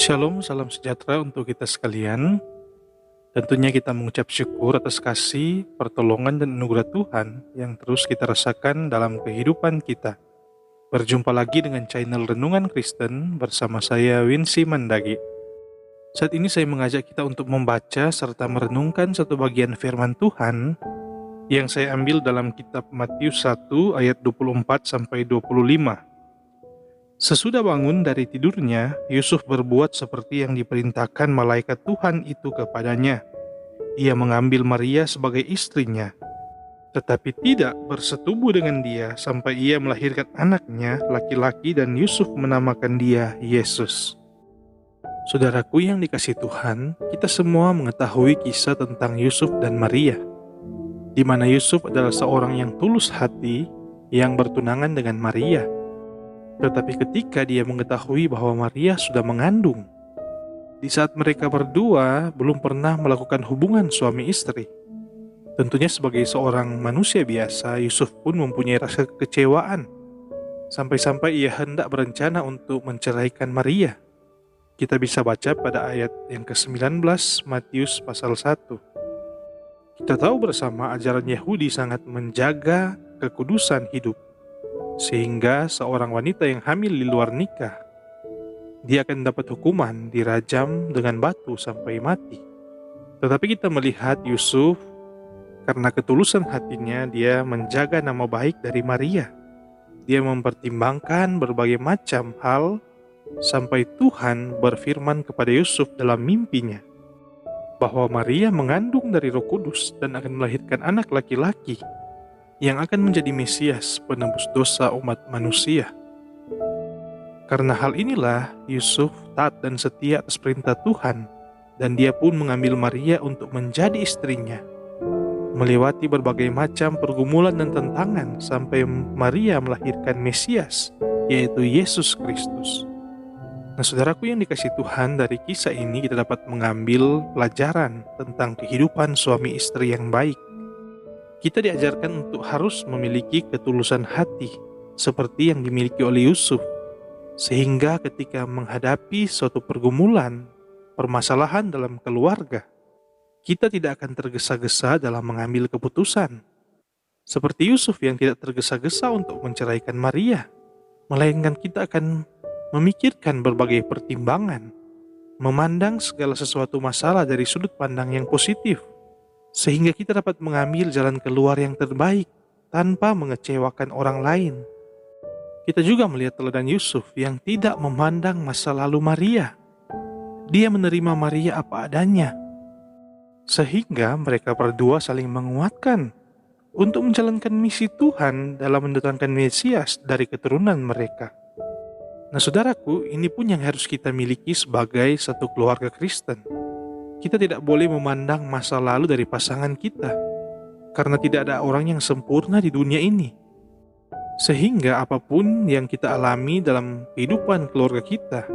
Shalom, salam sejahtera untuk kita sekalian. Tentunya kita mengucap syukur atas kasih, pertolongan, dan anugerah Tuhan yang terus kita rasakan dalam kehidupan kita. Berjumpa lagi dengan channel Renungan Kristen bersama saya Wincy Mandagi. Saat ini saya mengajak kita untuk membaca serta merenungkan satu bagian firman Tuhan yang saya ambil dalam kitab Matius 1 ayat 24-25. Sesudah bangun dari tidurnya, Yusuf berbuat seperti yang diperintahkan malaikat Tuhan itu kepadanya. Ia mengambil Maria sebagai istrinya, tetapi tidak bersetubuh dengan dia sampai ia melahirkan anaknya laki-laki dan Yusuf menamakan dia Yesus. Saudaraku yang dikasihi Tuhan, kita semua mengetahui kisah tentang Yusuf dan Maria, di mana Yusuf adalah seorang yang tulus hati yang bertunangan dengan Maria. Tetapi ketika dia mengetahui bahwa Maria sudah mengandung, di saat mereka berdua belum pernah melakukan hubungan suami istri. Tentunya sebagai seorang manusia biasa, Yusuf pun mempunyai rasa kekecewaan. Sampai-sampai ia hendak berencana untuk menceraikan Maria. Kita bisa baca pada ayat yang ke-19 Matius pasal 1. Kita tahu bersama ajaran Yahudi sangat menjaga kekudusan hidup. Sehingga seorang wanita yang hamil di luar nikah, dia akan dapat hukuman dirajam dengan batu sampai mati. Tetapi kita melihat Yusuf, karena ketulusan hatinya, dia menjaga nama baik dari Maria. Dia mempertimbangkan berbagai macam hal sampai Tuhan berfirman kepada Yusuf dalam mimpinya bahwa Maria mengandung dari Roh Kudus dan akan melahirkan anak laki-laki yang akan menjadi Mesias, penebus dosa umat manusia. Karena hal inilah Yusuf taat dan setia atas perintah Tuhan, dan dia pun mengambil Maria untuk menjadi istrinya. Melewati berbagai macam pergumulan dan tantangan sampai Maria melahirkan Mesias, yaitu Yesus Kristus. Nah, saudaraku yang dikasihi Tuhan, dari kisah ini kita dapat mengambil pelajaran tentang kehidupan suami istri yang baik. Kita diajarkan untuk harus memiliki ketulusan hati seperti yang dimiliki oleh Yusuf, sehingga ketika menghadapi suatu pergumulan, permasalahan dalam keluarga, kita tidak akan tergesa-gesa dalam mengambil keputusan. Seperti Yusuf yang tidak tergesa-gesa untuk menceraikan Maria, melainkan kita akan memikirkan berbagai pertimbangan, memandang segala sesuatu masalah dari sudut pandang yang positif, sehingga kita dapat mengambil jalan keluar yang terbaik tanpa mengecewakan orang lain. Kita juga melihat teladan Yusuf yang tidak memandang masa lalu Maria. Dia menerima Maria apa adanya, sehingga mereka berdua saling menguatkan untuk menjalankan misi Tuhan dalam mendatangkan Mesias dari keturunan mereka. Nah, saudaraku, ini pun yang harus kita miliki sebagai satu keluarga Kristen. Kita tidak boleh memandang masa lalu dari pasangan kita, karena tidak ada orang yang sempurna di dunia ini. Sehingga apapun yang kita alami dalam kehidupan keluarga kita,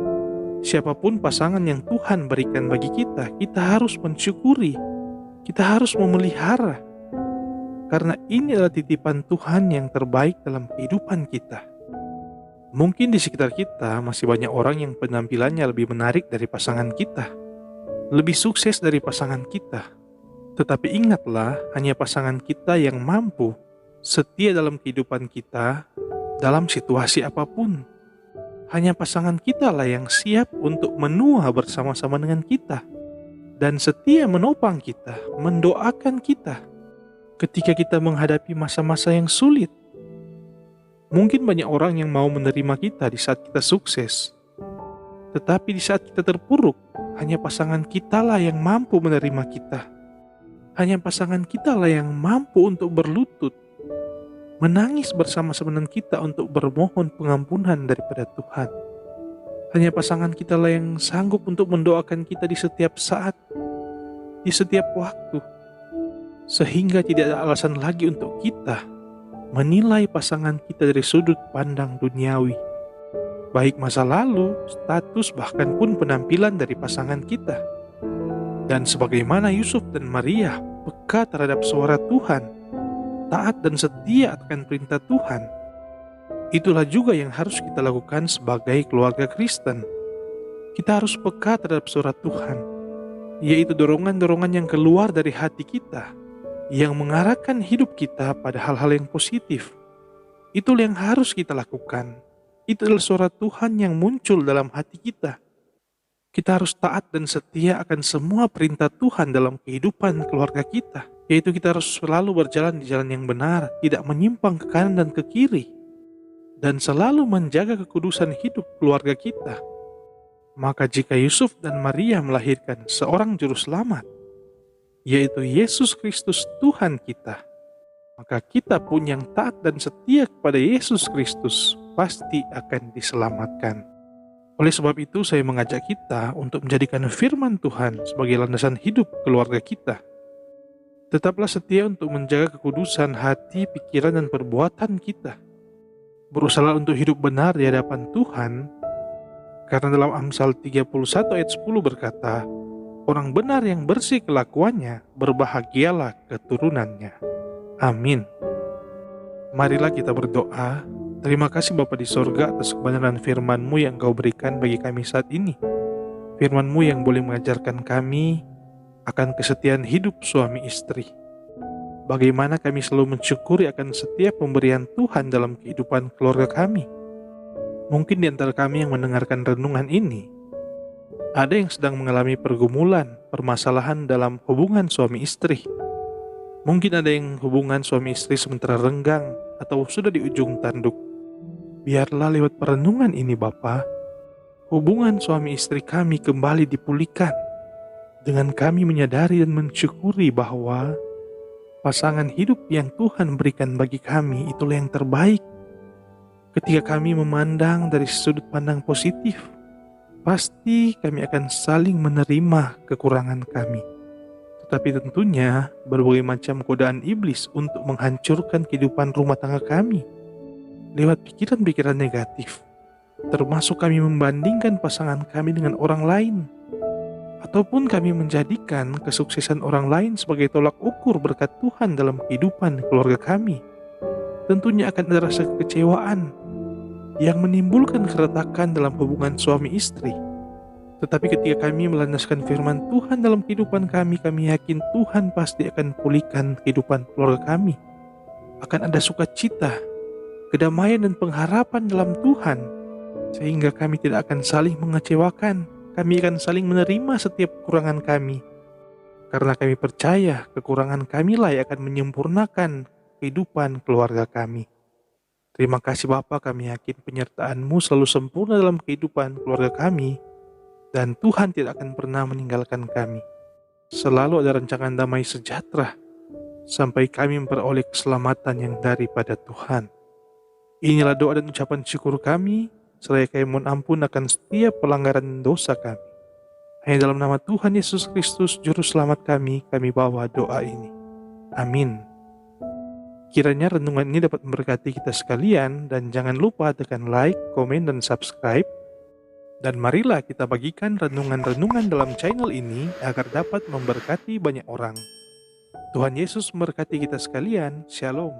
siapapun pasangan yang Tuhan berikan bagi kita, kita harus mensyukuri, kita harus memelihara, karena ini adalah titipan Tuhan yang terbaik dalam kehidupan kita. Mungkin di sekitar kita masih banyak orang yang penampilannya lebih menarik dari pasangan kita, lebih sukses dari pasangan kita. Tetapi ingatlah, hanya pasangan kita yang mampu setia dalam kehidupan kita, dalam situasi apapun. Hanya pasangan kita lah yang siap untuk menua bersama-sama dengan kita, dan setia menopang kita, mendoakan kita ketika kita menghadapi masa-masa yang sulit. Mungkin banyak orang yang mau menerima kita di saat kita sukses, tetapi di saat kita terpuruk, hanya pasangan kita lah yang mampu menerima kita. Hanya pasangan kita lah yang mampu untuk berlutut, menangis bersama-sama dengan kita untuk bermohon pengampunan daripada Tuhan. Hanya pasangan kita lah yang sanggup untuk mendoakan kita di setiap saat, di setiap waktu. Sehingga tidak ada alasan lagi untuk kita menilai pasangan kita dari sudut pandang duniawi. Baik masa lalu, status, bahkan pun penampilan dari pasangan kita. Dan sebagaimana Yusuf dan Maria peka terhadap suara Tuhan, taat dan setia akan perintah Tuhan, itulah juga yang harus kita lakukan sebagai keluarga Kristen. Kita harus peka terhadap surat Tuhan, yaitu dorongan-dorongan yang keluar dari hati kita, yang mengarahkan hidup kita pada hal-hal yang positif. Itulah yang harus kita lakukan. Itu adalah surat Tuhan yang muncul dalam hati kita. Kita harus taat dan setia akan semua perintah Tuhan dalam kehidupan keluarga kita, yaitu kita harus selalu berjalan di jalan yang benar, tidak menyimpang ke kanan dan ke kiri, dan selalu menjaga kekudusan hidup keluarga kita. Maka jika Yusuf dan Maria melahirkan seorang juru selamat, yaitu Yesus Kristus Tuhan kita, maka kita pun yang taat dan setia kepada Yesus Kristus pasti akan diselamatkan. Oleh sebab itu saya mengajak kita untuk menjadikan firman Tuhan sebagai landasan hidup keluarga kita. Tetaplah setia untuk menjaga kekudusan hati, pikiran, dan perbuatan kita. Berusaha untuk hidup benar di hadapan Tuhan, karena dalam Amsal 31 ayat 10 berkata, orang benar yang bersih kelakuannya, berbahagialah keturunannya. Amin. Marilah kita berdoa. Terima kasih Bapa di sorga atas kebenaran firman-Mu yang Engkau berikan bagi kami saat ini. Firman-Mu yang boleh mengajarkan kami akan kesetiaan hidup suami istri. Bagaimana kami selalu mensyukuri akan setiap pemberian Tuhan dalam kehidupan keluarga kami. Mungkin di antara kami yang mendengarkan renungan ini, ada yang sedang mengalami pergumulan, permasalahan dalam hubungan suami istri. Mungkin ada yang hubungan suami istri sementara renggang atau sudah di ujung tanduk. Biarlah lewat perenungan ini Bapa, hubungan suami istri kami kembali dipulihkan, dengan kami menyadari dan mensyukuri bahwa pasangan hidup yang Tuhan berikan bagi kami itulah yang terbaik. Ketika kami memandang dari sudut pandang positif, pasti kami akan saling menerima kekurangan kami. Tetapi tentunya berbagai macam godaan iblis untuk menghancurkan kehidupan rumah tangga kami lewat pikiran-pikiran negatif, termasuk kami membandingkan pasangan kami dengan orang lain, ataupun kami menjadikan kesuksesan orang lain sebagai tolak ukur berkat Tuhan dalam kehidupan keluarga kami. Tentunya akan ada rasa kekecewaan yang menimbulkan keretakan dalam hubungan suami istri. Tetapi ketika kami melandaskan firman Tuhan dalam kehidupan kami yakin Tuhan pasti akan pulihkan kehidupan keluarga kami. Akan ada sukacita, kedamaian dan pengharapan dalam Tuhan, sehingga kami tidak akan saling mengecewakan. Kami akan saling menerima setiap kekurangan kami, karena kami percaya kekurangan kamilah yang akan menyempurnakan kehidupan keluarga kami. Terima kasih Bapa, kami yakin penyertaan-Mu selalu sempurna dalam kehidupan keluarga kami, dan Tuhan tidak akan pernah meninggalkan kami. Selalu ada rancangan damai sejahtera, sampai kami memperoleh keselamatan yang daripada Tuhan. Inilah doa dan ucapan syukur kami, seraya kami mohon ampun akan setiap pelanggaran dosa kami. Hanya dalam nama Tuhan Yesus Kristus, Juru Selamat kami bawa doa ini. Amin. Kiranya renungan ini dapat memberkati kita sekalian, dan jangan lupa tekan like, komen, dan subscribe. Dan marilah kita bagikan renungan-renungan dalam channel ini agar dapat memberkati banyak orang. Tuhan Yesus memberkati kita sekalian. Shalom.